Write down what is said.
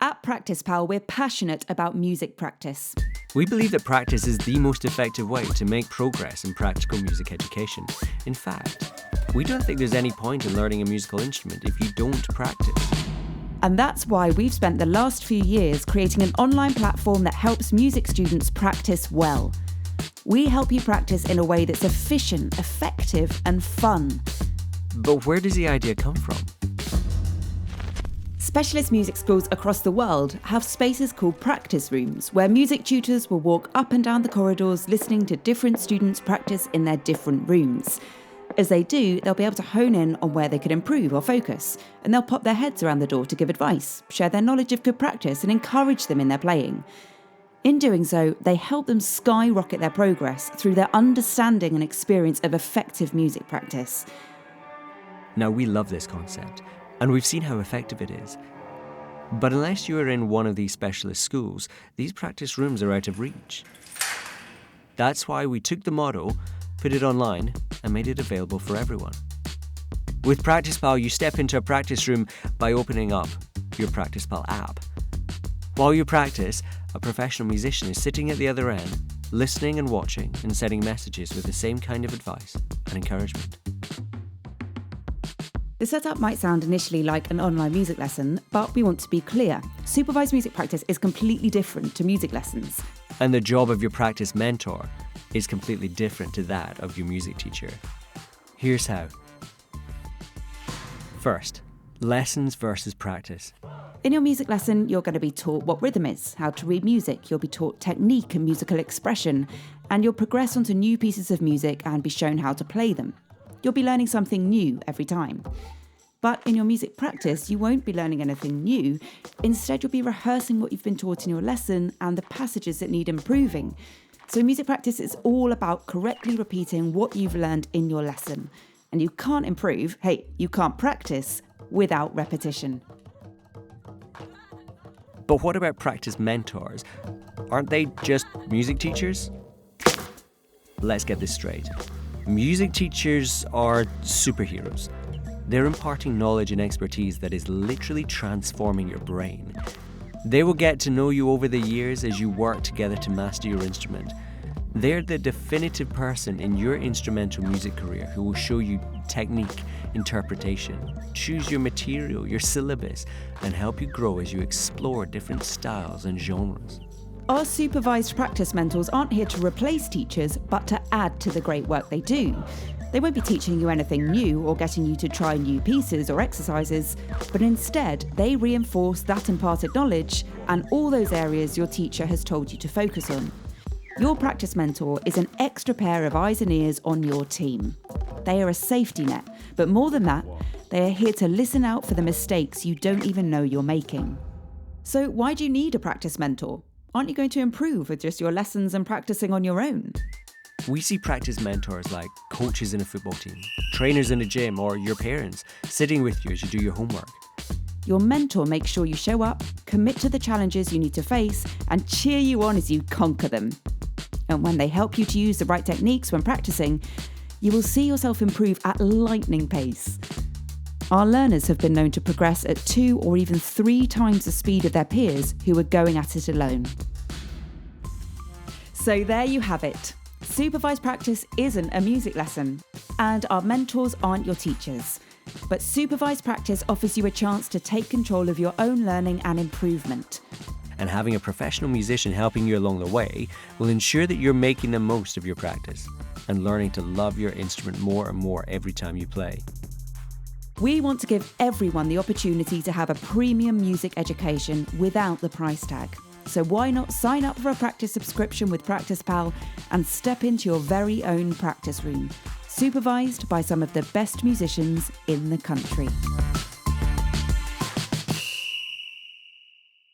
At Practice Pal, we're passionate about music practice. We believe that practice is the most effective way to make progress in practical music education. In fact, we don't think there's any point in learning a musical instrument if you don't practice. And that's why we've spent the last few years creating an online platform that helps music students practice well. We help you practice in a way that's efficient, effective, and fun. But where does the idea come from? Specialist music schools across the world have spaces called practice rooms, where music tutors will walk up and down the corridors listening to different students practice in their different rooms. As they do, they'll be able to hone in on where they could improve or focus, and they'll pop their heads around the door to give advice, share their knowledge of good practice, and encourage them in their playing. In doing so, they help them skyrocket their progress through their understanding and experience of effective music practice. Now, we love this concept, and we've seen how effective it is. But unless you are in one of these specialist schools, these practice rooms are out of reach. That's why we took the model, put it online, and made it available for everyone. With Practice Pal, you step into a practice room by opening up your Practice Pal app. While you practice, a professional musician is sitting at the other end, listening and watching and sending messages with the same kind of advice and encouragement. The setup might sound initially like an online music lesson, but we want to be clear. Supervised music practice is completely different to music lessons. And the job of your practice mentor is completely different to that of your music teacher. Here's how. First, lessons versus practice. In your music lesson, you're going to be taught what rhythm is, how to read music, you'll be taught technique and musical expression, and you'll progress onto new pieces of music and be shown how to play them. You'll be learning something new every time. But in your music practice, you won't be learning anything new. Instead, you'll be rehearsing what you've been taught in your lesson and the passages that need improving. So music practice is all about correctly repeating what you've learned in your lesson. And you can't improve, you can't practice without repetition. But what about practice mentors? Aren't they just music teachers? Let's get this straight. Music teachers are superheroes. They're imparting knowledge and expertise that is literally transforming your brain. They will get to know you over the years as you work together to master your instrument. They're the definitive person in your instrumental music career who will show you technique, interpretation, choose your material, your syllabus, and help you grow as you explore different styles and genres. Our supervised practice mentors aren't here to replace teachers, but to add to the great work they do. They won't be teaching you anything new or getting you to try new pieces or exercises, but instead they reinforce that imparted knowledge and all those areas your teacher has told you to focus on. Your practice mentor is an extra pair of eyes and ears on your team. They are a safety net, but more than that, they are here to listen out for the mistakes you don't even know you're making. So why do you need a practice mentor? Aren't you going to improve with just your lessons and practicing on your own? We see practice mentors like coaches in a football team, trainers in a gym, or your parents sitting with you as you do your homework. Your mentor makes sure you show up, commit to the challenges you need to face, and cheer you on as you conquer them. And when they help you to use the right techniques when practicing, you will see yourself improve at lightning pace. Our learners have been known to progress at 2 or even 3 times the speed of their peers who are going at it alone. So there you have it. Supervised practice isn't a music lesson, and our mentors aren't your teachers. But supervised practice offers you a chance to take control of your own learning and improvement. And having a professional musician helping you along the way will ensure that you're making the most of your practice and learning to love your instrument more and more every time you play. We want to give everyone the opportunity to have a premium music education without the price tag. So why not sign up for a practice subscription with Practice Pal and step into your very own practice room, supervised by some of the best musicians in the country.